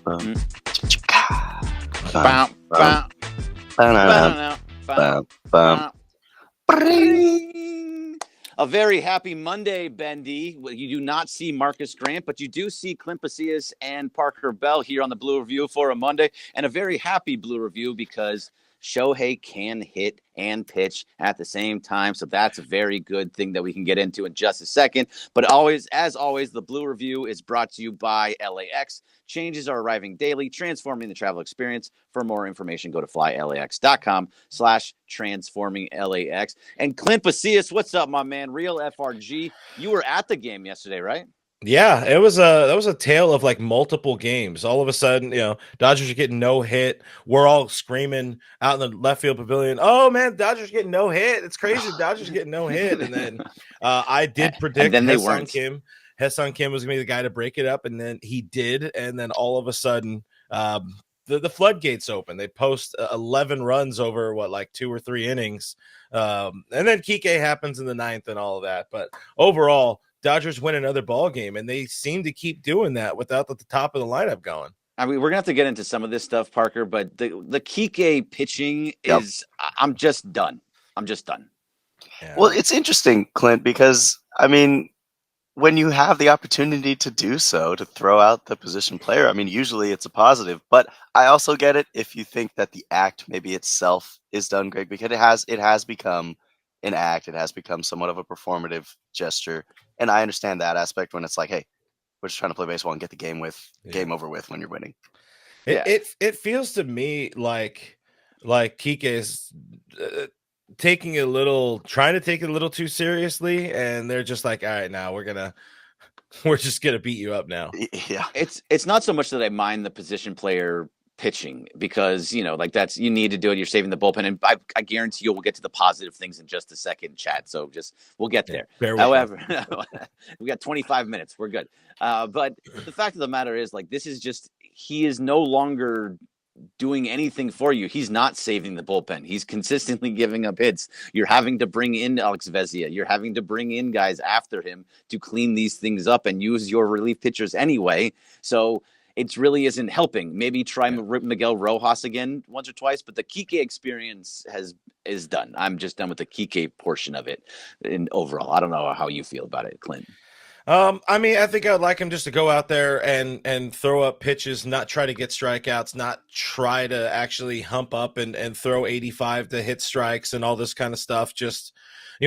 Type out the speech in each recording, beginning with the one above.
bum, Bow, bow, bow, bow, bow. Bring. A very happy Monday, Bendy. You do not see Marcus Grant, but you do see Clint Pasillas and Parker Bell here on the Blue Review for a Monday, and a very happy Blue Review because Shohei can hit and pitch at the same time. So that's a very good thing that we can get into in just a second. But as always, the Blue Review is brought to you by LAX. Changes are arriving daily, transforming the travel experience. For more information, go to flylax.com/transforminglax. And Clint Pasillas, what's up, my man? Real FRG. You were at the game yesterday, right? Yeah, that was a tale of like multiple games. All of a sudden, Dodgers are getting no hit. We're all screaming out in the left field pavilion, "Oh man, Dodgers getting no hit! It's crazy, Dodgers getting no hit!" And then I did predict Ha-Seong Kim was gonna be the guy to break it up, and then he did. And then all of a sudden, the floodgates open. They post 11 runs over like 2 or 3 innings, and then Kiké happens in the 9th and all of that. But overall, Dodgers win another ball game, and they seem to keep doing that without the top of the lineup going. I mean, we're gonna have to get into some of this stuff, Parker, but the Kiké pitching is I'm just done. Yeah. Well, it's interesting, Clint, because I mean, when you have the opportunity to do so, to throw out the position player, I mean, usually it's a positive. But I also get it if you think that the act maybe itself is done, Greg, because it has become an act. It has become somewhat of a performative gesture. And I understand that aspect when it's like, hey, we're just trying to play baseball and get the game over with when you're winning. It feels to me like Kiké's trying to take it a little too seriously, and they're just like, all right, now we're just gonna beat you up now. Yeah, it's not so much that I mind the position player pitching, because that's, you need to do it. You're saving the bullpen, and I guarantee you we'll get to the positive things in just a second, chat. So we'll get there. However, we got 25 minutes. We're good. But the fact of the matter is, like, this is just, he is no longer doing anything for you. He's not saving the bullpen. He's consistently giving up hits. You're having to bring in Alex Vezia. You're having to bring in guys after him to clean these things up and use your relief pitchers anyway. So it really isn't helping. Maybe try Miguel Rojas again once or twice, but the Kiké experience is done. I'm just done with the Kiké portion of it. And overall, I don't know how you feel about it, Clint. I mean, I think I'd like him just to go out there and throw up pitches, not try to get strikeouts, not try to actually hump up and throw 85 to hit strikes and all this kind of stuff. Just,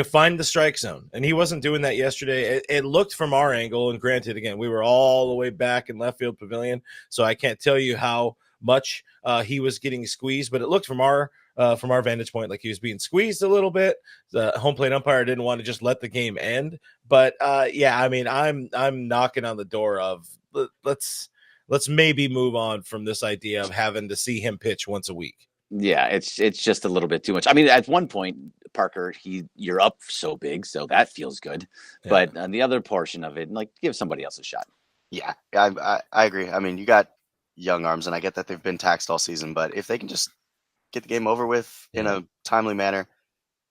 find the strike zone. And he wasn't doing that yesterday. It looked from our angle, and granted, again, we were all the way back in left field pavilion, so I can't tell you how much he was getting squeezed, but it looked from our vantage point like he was being squeezed a little bit. The home plate umpire didn't want to just let the game end. But I mean, I'm knocking on the door of let's maybe move on from this idea of having to see him pitch once a week. Yeah, it's just a little bit too much. I mean, at one point, Parker, you're up so big, so that feels good. Yeah. But on the other portion of it, like, give somebody else a shot. Yeah, I agree. I mean, you got young arms, and I get that they've been taxed all season, but if they can just get the game over with in a timely manner,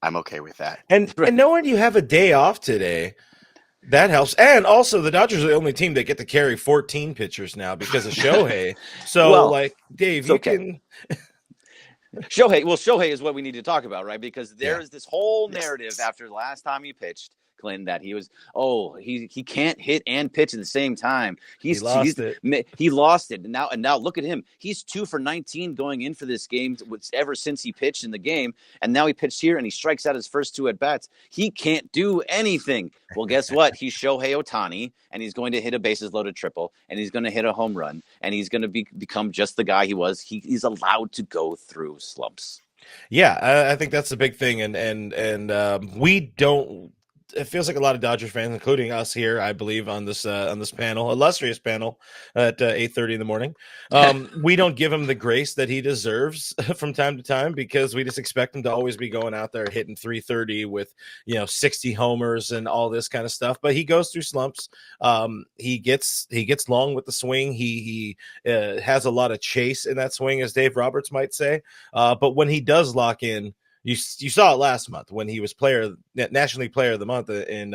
I'm okay with that. And knowing you have a day off today, that helps. And also, the Dodgers are the only team that get to carry 14 pitchers now because of Shohei. So, Dave, you can. Shohei is what we need to talk about, right? Because there's this whole narrative after the last time he pitched, Clint, that he can't hit and pitch at the same time. He lost it. And now look at him. He's 2 for 19 going in for this game ever since he pitched in the game. And now he pitched here and he strikes out his first 2 at bats. He can't do anything. Well, guess what? He's Shohei Ohtani, and he's going to hit a bases loaded triple, and he's going to hit a home run, and he's going to become just the guy he was. He's allowed to go through slumps. Yeah, I think that's the big thing. And we don't. It feels like a lot of Dodgers fans, including us here, I believe, on this panel, illustrious panel at 8:30 in the morning. We don't give him the grace that he deserves from time to time, because we just expect him to always be going out there hitting 330 with 60 homers and all this kind of stuff. But he goes through slumps. He gets long with the swing. He has a lot of chase in that swing, as Dave Roberts might say. But when he does lock in, you saw it last month when he was National League Player of the Month in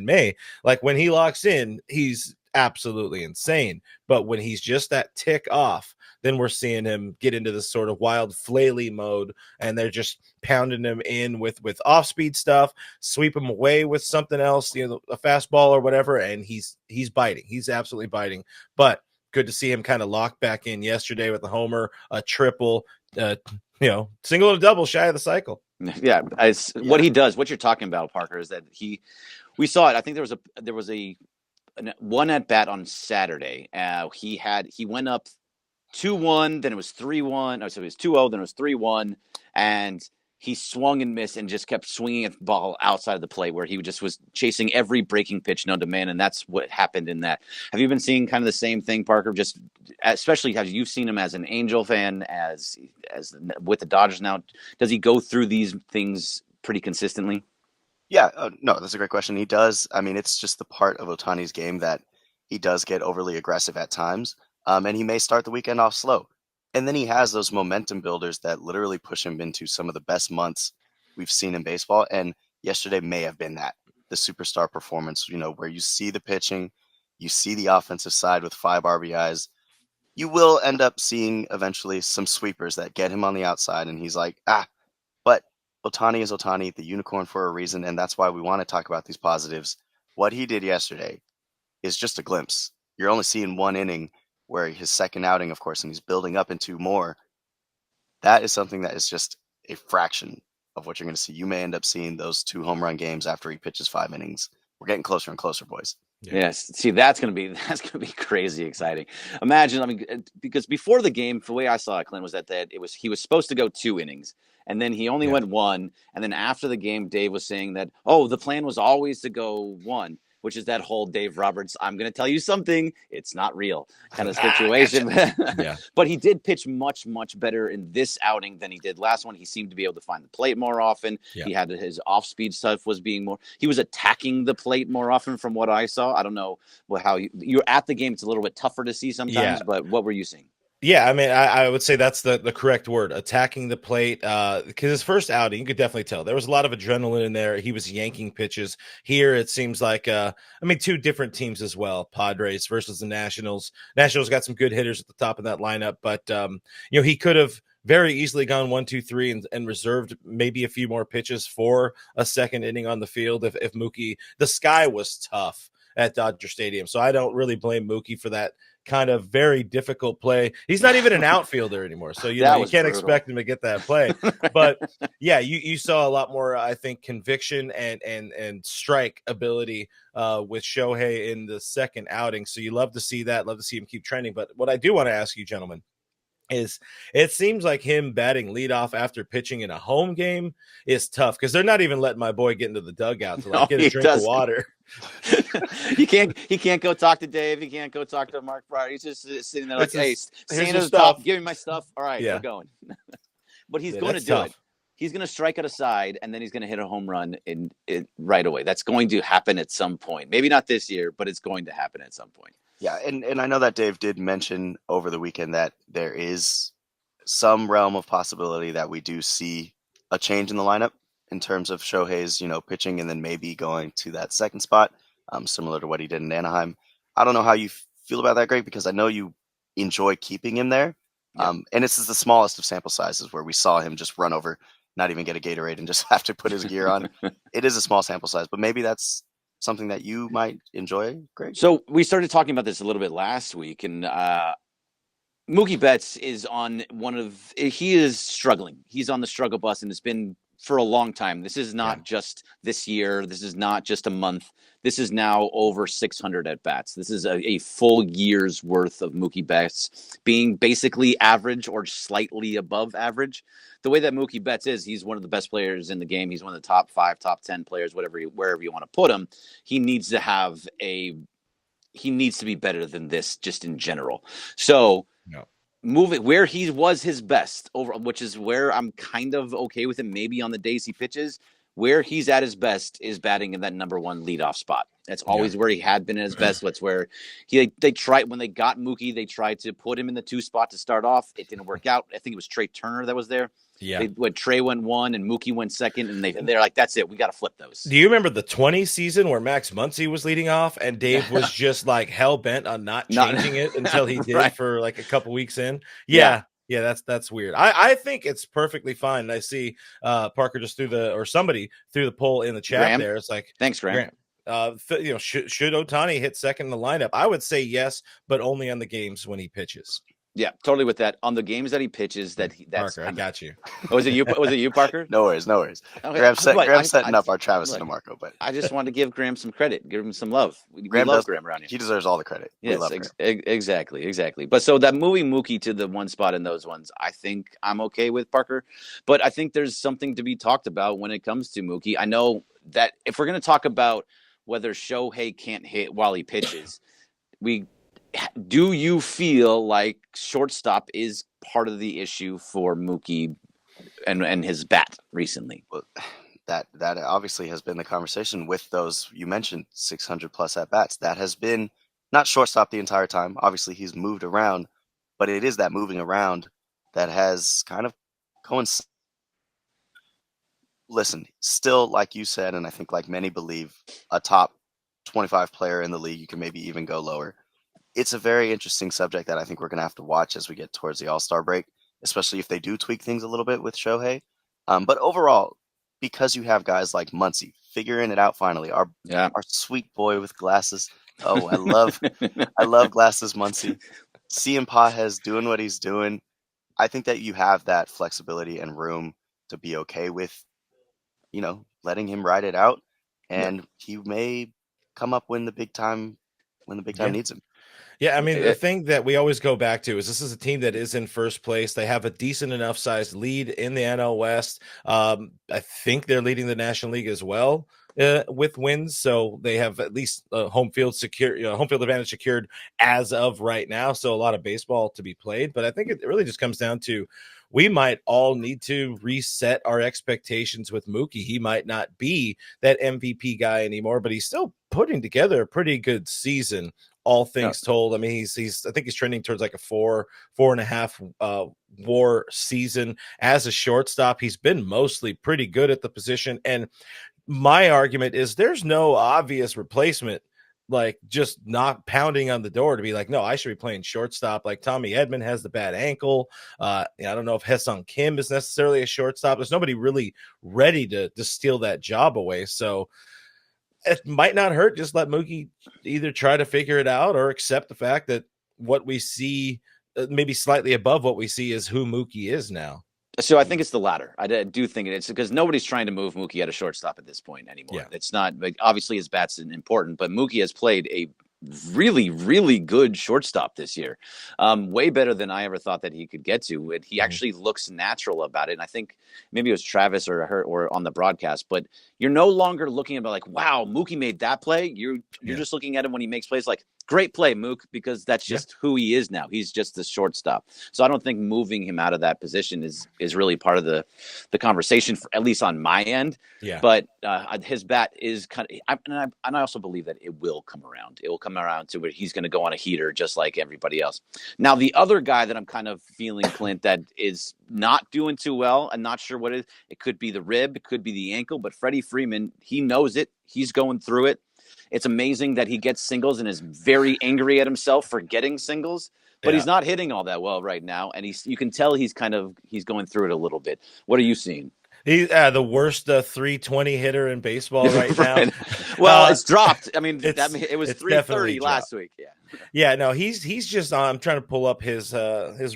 May. Like, when he locks in, he's absolutely insane. But when he's just that tick off, then we're seeing him get into this sort of wild flaily mode, and they're just pounding him in with off-speed stuff, sweep him away with something else, a fastball or whatever, and he's biting. He's absolutely biting. But good to see him kind of lock back in yesterday with a homer, a triple, single and a double shy of the cycle. Yeah, what he does, what you're talking about, Parker, is that we saw it. I think there was a one at bat on Saturday. He went up 2-1, then it was 3-1. No, so it was 2-0, then it was 3-1, and he swung and missed and just kept swinging at the ball outside of the plate, where he just was chasing every breaking pitch known to man, and that's what happened in that. Have you been seeing kind of the same thing, Parker? Just especially have you seen him as an Angel fan, as with the Dodgers now? Does he go through these things pretty consistently? Yeah, no, that's a great question. He does. I mean, it's just the part of Ohtani's game that he does get overly aggressive at times, and he may start the weekend off slow. And then he has those momentum builders that literally push him into some of the best months we've seen in baseball. And yesterday may have been that, the superstar performance, where you see the pitching, you see the offensive side with 5 RBIs. You will end up seeing eventually some sweepers that get him on the outside, and he's like, but Ohtani is Ohtani, the unicorn for a reason, and that's why we want to talk about these positives. What he did yesterday is just a glimpse. You're only seeing 1 inning, where his second outing, of course, and he's building up into more. That is something that is just a fraction of what you're going to see. You may end up seeing those 2 home run games after he pitches 5 innings. We're getting closer and closer, boys. Yeah. Yes. See, that's gonna be crazy exciting. Imagine, because before the game, the way I saw it, Clint, was that he was supposed to go 2 innings, and then he only went 1. And then after the game, Dave was saying that, the plan was always to go 1, which is that whole Dave Roberts, I'm going to tell you something, it's not real kind of situation. Yeah. But he did pitch much, much better in this outing than he did last one. He seemed to be able to find the plate more often. Yeah. He had his off-speed stuff was being more, he was attacking the plate more often from what I saw. I don't know how you're at the game. It's a little bit tougher to see sometimes, but what were you seeing? Yeah, I mean, I would say that's the correct word, attacking the plate, because his first outing, you could definitely tell there was a lot of adrenaline in there. He was yanking pitches. Here, it seems like, 2 different teams as well, Padres versus the Nationals. Nationals got some good hitters at the top of that lineup, but, he could have very easily gone 1, 2, 3 and reserved maybe a few more pitches for a second inning on the field if Mookie, the sky was tough at Dodger Stadium. So I don't really blame Mookie for that kind of very difficult play. He's not even an outfielder anymore. So, you can't brutal. Expect him to get that play. But yeah, you saw a lot more, I think, conviction and strike ability with Shohei in the second outing. So you love to see that, love to see him keep trending. But what I do want to ask you, gentlemen, is it seems like him batting leadoff after pitching in a home game is tough, because they're not even letting my boy get into the dugout to get a drink of water. He can't go talk to Dave. He can't go talk to Mark Pryor. He's just sitting there like, hey, Santa's stuff. Give me my stuff. All right, we're going. But he's going to do it. He's going to strike out a side, and then he's going to hit a home run in right away. That's going to happen at some point. Maybe not this year, but it's going to happen at some point. Yeah, and I know that Dave did mention over the weekend that there is some realm of possibility that we do see a change in the lineup in terms of Shohei's, pitching, and then maybe going to that second spot, similar to what he did in Anaheim. I don't know how you feel about that, Greg, because I know you enjoy keeping him there. Yeah. And this is the smallest of sample sizes where we saw him just run over, not even get a Gatorade, and just have to put his gear on. It is a small sample size, but maybe that's something that you might enjoy, Greg? So we started talking about this a little bit last week, and Mookie Betts is he is struggling. He's on the struggle bus, and it's been for a long time. This is not just this year. This is not just a month. This is now over 600 at-bats. This is a full year's worth of Mookie Betts being basically average or slightly above average. The way that Mookie Betts is, he's one of the best players in the game. He's one of the top 5, top 10 players, wherever you want to put him. He needs to be better than this just in general. So moving where he was his best over, which is where I'm kind of okay with him. Maybe on the days he pitches, where he's at his best is batting in that number one leadoff spot. That's always where he had been at his best. That's where they tried when they got Mookie. They tried to put him in the 2 spot to start off. It didn't work out. I think it was Trey Turner that was there. Yeah, Trey went 1 and Mookie went 2nd, and they're like, that's it. We got to flip those. Do you remember the 20 season where Max Muncy was leading off and Dave was just like hell bent on not changing it until he did for like a couple weeks in? Yeah, that's weird. I think it's perfectly fine. I see Parker just somebody threw the poll in the chat Graham? there. It's like, thanks, Graham. Should Ohtani hit second in the lineup? I would say yes, but only on the games when he pitches. Yeah, totally with that. On the games that he pitches, that's Parker, I got you. Was it you, Parker? No worries. Okay. Graham's setting up our Travis and DeMarco, but I just wanted to give Graham some credit, give him some love. We love Graham around here. He deserves all the credit. Yes, exactly. But so that moving Mookie to the 1 spot in those ones, I think I'm okay with, Parker. But I think there's something to be talked about when it comes to Mookie. I know that if we're going to talk about whether Shohei can't hit while he pitches, do you feel like shortstop is part of the issue for Mookie and his bat recently? Well, that obviously has been the conversation with those you mentioned 600 plus at bats. That has been not shortstop the entire time. Obviously, he's moved around, but it is that moving around that has kind of coincided. Listen, still, like you said, and I think like many believe, a top 25 player in the league. You can maybe even go lower. It's a very interesting subject that I think we're going to have to watch as we get towards the All-Star break, especially if they do tweak things a little bit with Shohei. But overall, because you have guys like Muncy figuring it out finally, our sweet boy with glasses. Oh, I love glasses Muncy. Seeing Pages doing what he's doing, I think that you have that flexibility and room to be okay with, letting him ride it out, and he may come up when the big time needs him. Yeah, I mean, the thing that we always go back to is this is a team that is in first place. They have a decent enough sized lead in the NL West. I think they're leading the National League as well with wins, so they have at least home field advantage secured as of right now. So a lot of baseball to be played, but I think it really just comes down to we might all need to reset our expectations with Mookie. He might not be that MVP guy anymore, but he's still putting together a pretty good season. All things told, I mean, I think he's trending towards like a 4.5 WAR season as a shortstop. He's been mostly pretty good at the position, and my argument is there's no obvious replacement, like just not pounding on the door to be like, no, I should be playing shortstop. Like Tommy Edman has the bad ankle. I don't know if Ha-Seong Kim is necessarily a shortstop. There's nobody really ready to steal that job away. So it might not hurt. Just let Mookie either try to figure it out or accept the fact that what we see, maybe slightly above what we see, is who Mookie is now. So I think it's the latter. I do think it's because nobody's trying to move Mookie at a shortstop at this point anymore. Yeah. It's not like, obviously his bat's important, but Mookie has played a really, really good shortstop this year. Way better than I ever thought that he could get to. And he actually looks natural about it. And I think maybe it was Travis or on the broadcast, but you're no longer looking at like, wow, Mookie made that play. You're just looking at him when he makes plays like, great play, Mook, because that's just who he is now. He's just the shortstop. So I don't think moving him out of that position is really part of the conversation, for, at least on my end. Yeah. But his bat is kind of, and I also believe that it will come around. It will come around to where he's going to go on a heater just like everybody else. Now, the other guy that I'm kind of feeling, Clint, that is not doing too well, I'm not sure what it is. It could be the rib, it could be the ankle, but Freddy Freeman, he knows it. He's going through it. It's amazing that he gets singles and is very angry at himself for getting singles, but he's not hitting all that well right now. And you can tell he's going through it a little bit. What are you seeing? He's the worst 320 hitter in baseball right now. Well, it's dropped. I mean, it was 330 last week. Yeah. Yeah, no, he's just I'm trying to pull up his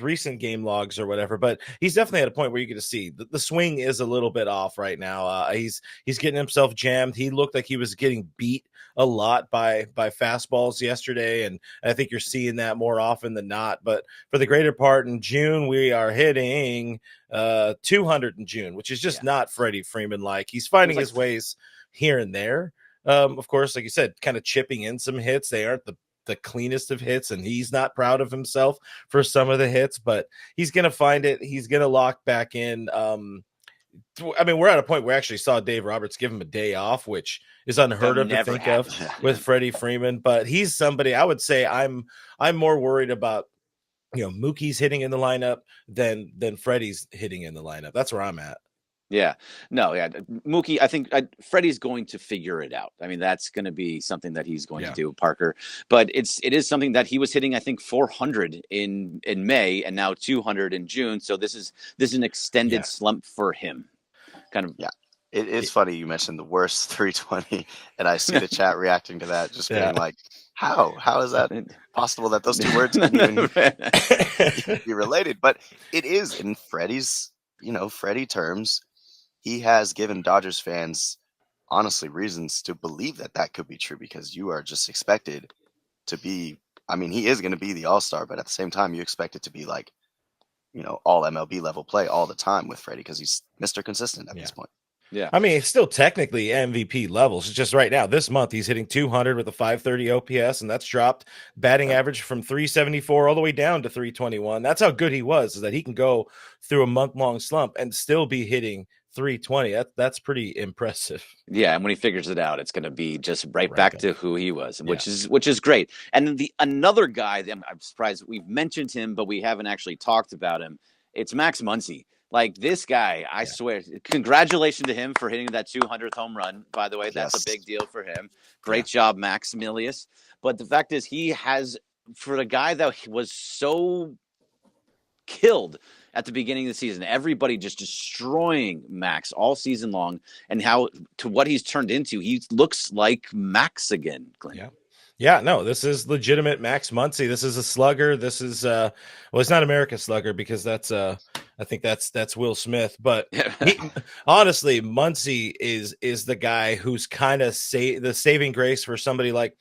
recent game logs or whatever, but he's definitely at a point where you get to see the swing is a little bit off right now. He's getting himself jammed. He looked like he was getting beat a lot by fastballs yesterday, and I think you're seeing that more often than not. But for the greater part in June, we are hitting 200 in June, which is just not Freddie Freeman like. He's finding his ways here and there. Of course, like you said, kind of chipping in some hits. They aren't the cleanest of hits, and he's not proud of himself for some of the hits, but he's going to find it. He's going to lock back in. I mean, we're at a point where we actually saw Dave Roberts give him a day off, which is unheard of to think of with Freddie Freeman. But he's somebody I would say I'm more worried about, Mookie's hitting in the lineup than Freddie's hitting in the lineup. That's where I'm at. Yeah, no, yeah. Mookie, I think Freddie's going to figure it out. I mean, that's going to be something that he's going to do, Parker. But it is something that he was hitting, I think, 400 in May and now 200 in June. So this is an extended slump for him. Kind of. Yeah. It's funny you mentioned the worst 320, and I see the chat reacting to that, just being like, how is that possible that those two words can even be related? But it is in Freddie's, Freddie terms. He has given Dodgers fans, honestly, reasons to believe that could be true, because you are just expected to be. I mean, he is going to be the all-star, but at the same time, you expect it to be like, all MLB level play all the time with Freddie, because he's Mr. Consistent at this point. Yeah, I mean, it's still technically MVP levels. It's just right now, this month, he's hitting 200 with a 530 OPS, and that's dropped batting average from 374 all the way down to 321. That's how good he was, is that he can go through a month-long slump and still be hitting 320. That's pretty impressive. Yeah, and when he figures it out, it's going to be just right back to who he was, which is great. And then another guy that I'm surprised we've mentioned him, but we haven't actually talked about him. It's Max Muncy. Like, this guy, I swear, congratulations to him for hitting that 200th home run. By the way, that's a big deal for him. Great job, Max Milius. But the fact is, he has, for a guy that was so killed at the beginning of the season, everybody just destroying Max all season long, and how to what he's turned into, he looks like Max again, Glenn. Yeah, no, this is legitimate Max Muncy. This is a slugger. This is it's not America's slugger, because that's I think that's Will Smith. But honestly, Muncy is the guy who's kind of the saving grace for somebody like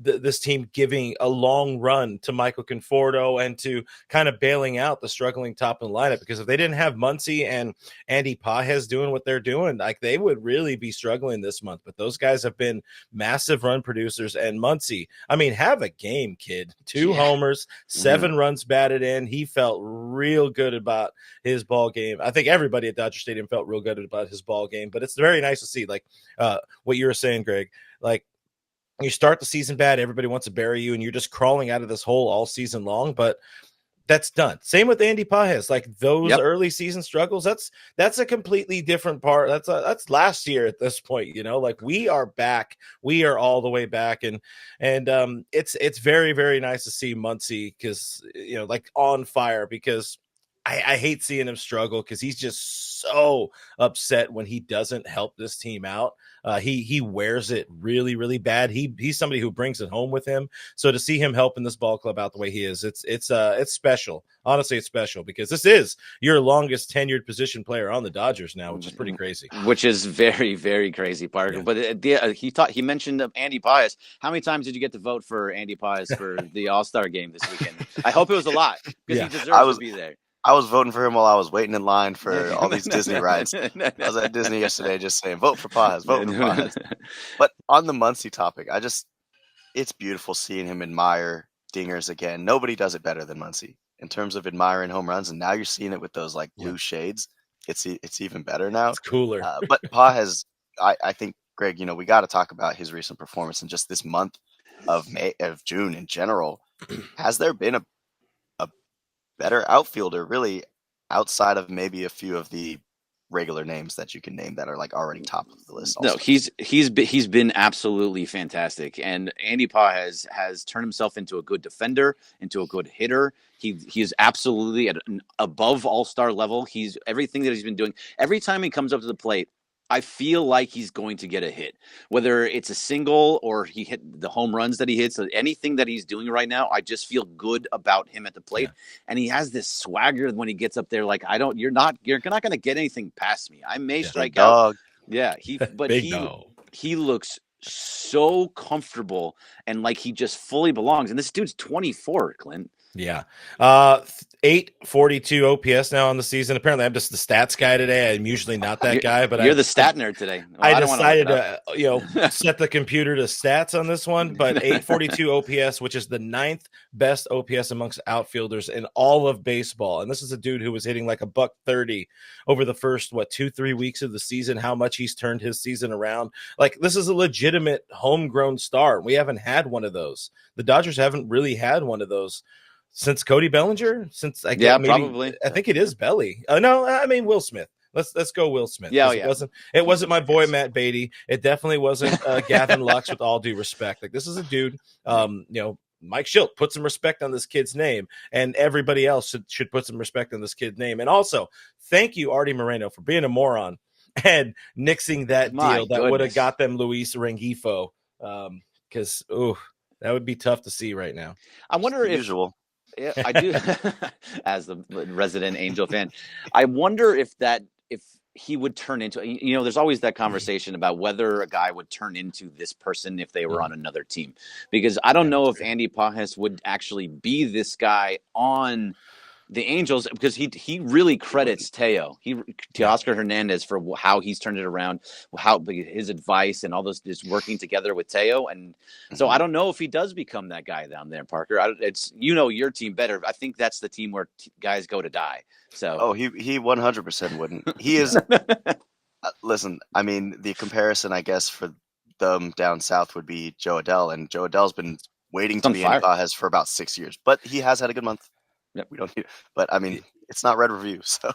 this team, giving a long run to Michael Conforto and to kind of bailing out the struggling top of the lineup. Because if they didn't have Muncy and Andy Pages doing what they're doing, like, they would really be struggling this month. But those guys have been massive run producers. And Muncy, I mean, have a game, kid. 2 homers, 7 runs batted in. He felt real good about his ball game. I think everybody at Dodger Stadium felt real good about his ball game. But it's very nice to see, like what you were saying, Greg, like, you start the season bad, everybody wants to bury you, and you're just crawling out of this hole all season long. But that's done. Same with Andy Pages. Like, those early season struggles, that's a completely different part. That's last year at this point. Like, we are back. We are all the way back, and it's very, very nice to see Muncy, because like, on fire, because I hate seeing him struggle, because he's just so upset when he doesn't help this team out. He wears it really, really bad. He's somebody who brings it home with him. So to see him helping this ball club out the way he is, it's special. Honestly, it's special, because this is your longest tenured position player on the Dodgers now, which is pretty crazy. Which is very, very crazy, Parker. Yeah. But he mentioned Andy Pages. How many times did you get to vote for Andy Pages for the All-Star game this weekend? I hope it was a lot, because he deserves to be there. I was voting for him while I was waiting in line for all these Disney rides. I was at Disney yesterday just saying, vote for Pages, vote for Pages. But on the Muncy topic, it's beautiful seeing him admire dingers again. Nobody does it better than Muncy in terms of admiring home runs. And now you're seeing it with those like blue shades. It's even better now. It's cooler. But Pages, I think, Greg, we got to talk about his recent performance in just this month of June in general. Has there been a better outfielder, really, outside of maybe a few of the regular names that you can name that are like already top of the list? Also. No, he's been absolutely fantastic, and Andy Pages has turned himself into a good defender, into a good hitter. He's absolutely at an above all-star level. He's everything that he's been doing. Every time he comes up to the plate, I feel like he's going to get a hit, whether it's a single or he hit the home runs that he hits. So anything that he's doing right now, I just feel good about him at the plate. And he has this swagger when he gets up there. Like, you're not going to get anything past me. I may strike out. Yeah. He looks so comfortable and like he just fully belongs. And this dude's 24, Clint. Yeah. 842 OPS now on the season. Apparently, I'm just the stats guy today. I'm usually not that guy, but you're the stat nerd today. Well, I decided to set the computer to stats on this one. But 842 OPS, which is the 9th best OPS amongst outfielders in all of baseball. And this is a dude who was hitting like $130 over the first 2-3 weeks of the season. How much he's turned his season around. Like, this is a legitimate homegrown star. We haven't had one of those. The Dodgers haven't really had one of those since Cody Bellinger. Since probably. I think it is Belly. No, I mean Will Smith. Let's go Will Smith. Yeah, It wasn't my boy Matt Beatty. It definitely wasn't Gavin Lux. With all due respect, like, this is a dude. Mike Schilt, put some respect on this kid's name, and everybody else should put some respect on this kid's name. And also, thank you, Artie Moreno, for being a moron and nixing that deal that would have got them Luis Rengifo. Because that would be tough to see right now. I wonder if usual. Yeah, I do. As the resident Angel fan, I wonder if he would turn into, there's always that conversation about whether a guy would turn into this person if they were on another team, because I don't know if Andy Pages would actually be this guy on the Angels, because he really credits Teoscar Hernandez for how he's turned it around, how his advice and all those just working together with Teo. And so I don't know if he does become that guy down there, Parker. It's your team better. I think that's the team where guys go to die. So he 100% wouldn't. He is. Listen, I mean, the comparison, I guess, for them down south would be Joe Adell, and Joe Adell's been waiting to be in Pages for about 6 years, but he has had a good month. Yep. We don't need it. But I mean, it's not Red Review, so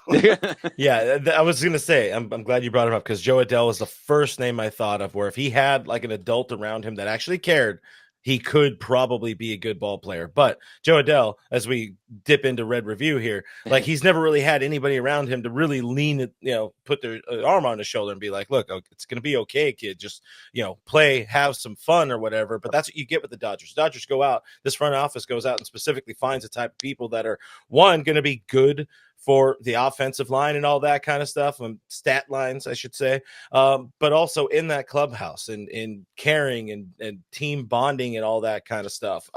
yeah. I was gonna say, I'm glad you brought him up, because Joe Adell was the first name I thought of, where if he had like an adult around him that actually cared, he could probably be a good ball player. But Joe Adell, as we dip into Red Review here, like, he's never really had anybody around him to really lean, put their arm on his shoulder and be like, look, it's going to be okay, kid. Just, play, have some fun or whatever. But that's what you get with the Dodgers. Dodgers go out, this front office goes out and specifically finds the type of people that are, one, going to be good for the offensive line and all that kind of stuff, stat lines, I should say, but also in that clubhouse and in caring and team bonding and all that kind of stuff.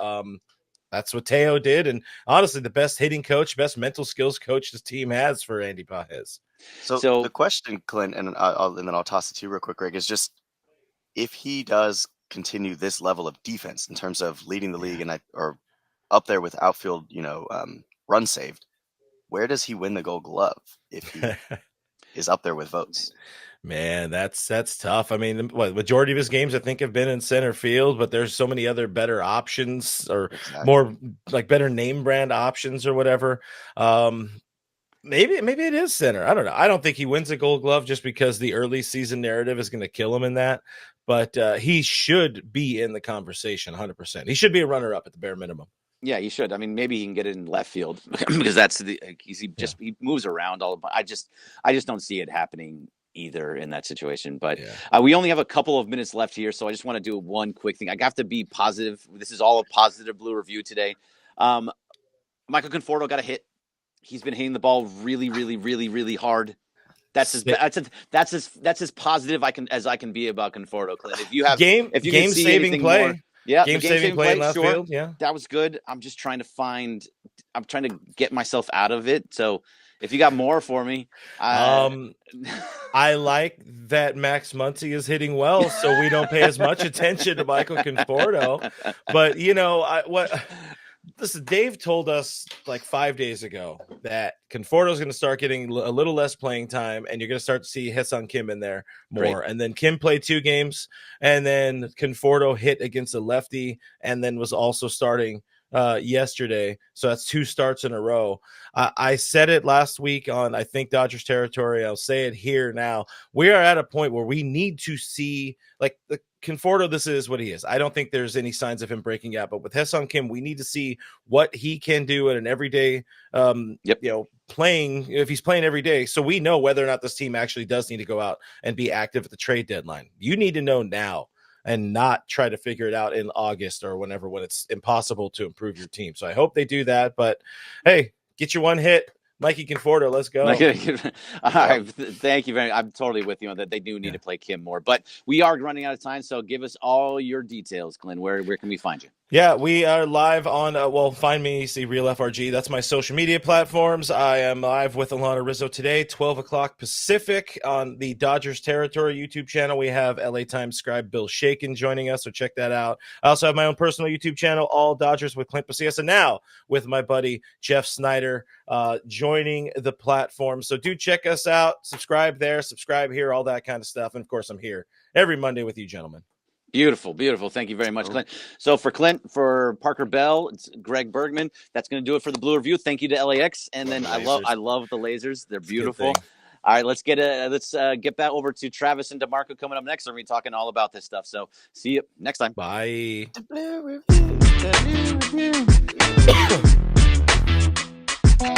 That's what Teo did, and honestly, the best hitting coach, best mental skills coach this team has for Andy Pages. So the question, Clint, and then I'll toss it to you real quick, Greg, is just if he does continue this level of defense in terms of leading the league or up there with outfield, run saved, where does he win the Gold Glove if he is up there with votes? Man, that's tough. I mean, the majority of his games, I think, have been in center field, but there's so many other better options, or more like better name brand options or whatever. Maybe it is center. I don't know. I don't think he wins a Gold Glove just because the early season narrative is going to kill him in that. But he should be in the conversation 100%. He should be a runner-up at the bare minimum. Yeah, he should. I mean, maybe he can get it in left field because that's he moves around all. I just don't see it happening either in that situation. But we only have a couple of minutes left here, so I just want to do one quick thing. I have to be positive. This is all a positive Blue Review today. Michael Conforto got a hit. He's been hitting the ball really, really, really, really hard. That's as positive as I can be about Conforto, Clint. If you have game saving play. More, yeah, game saving play in left field. Yeah, that was good. I'm just trying to get myself out of it. So if you got more for me, I like that Max Muncy is hitting well, so we don't pay as much attention to Michael Conforto. But listen, Dave told us like 5 days ago that Conforto is going to start getting a little less playing time, and you're going to start to see Ha-Seong Kim in there more. Great. And then Kim played 2 games, and then Conforto hit against a lefty, and then was also starting yesterday. So that's 2 starts in a row. I said it last week on, I think, Dodgers territory. I'll say it here now. We are at a point where we need to see, like, the Conforto, this is what he is. I don't think there's any signs of him breaking out, but with Ha-Seong Kim, we need to see what he can do at an everyday, playing, if he's playing every day. So we know whether or not this team actually does need to go out and be active at the trade deadline. You need to know now and not try to figure it out in August or when it's impossible to improve your team. So I hope they do that, but hey, get your one hit. Mikey Conforto, let's go. All right, thank you very much. I'm totally with you on that. They do need to play Kim more, but we are running out of time. So give us all your details, Glenn. Where can we find you? Yeah, we are live on, find me, see Real FRG. That's my social media platforms. I am live with Alana Rizzo today, 12 o'clock Pacific on the Dodgers Territory YouTube channel. We have LA Times scribe Bill Shaken joining us, so check that out. I also have my own personal YouTube channel, All Dodgers with Clint Pacias, and now with my buddy Jeff Snyder joining the platform. So do check us out, subscribe there, subscribe here, all that kind of stuff. And of course, I'm here every Monday with you gentlemen. Beautiful, beautiful. Thank you very much, Clint. So for Clint, for Parker Bell, it's Greg Bergman. That's going to do it for the Blue Review. Thank you to LAX, and then I love the lasers. They're beautiful. All right, let's get back over to Travis and DeMarco coming up next. We're going to be talking all about this stuff. So see you next time. Bye. The Blue Review.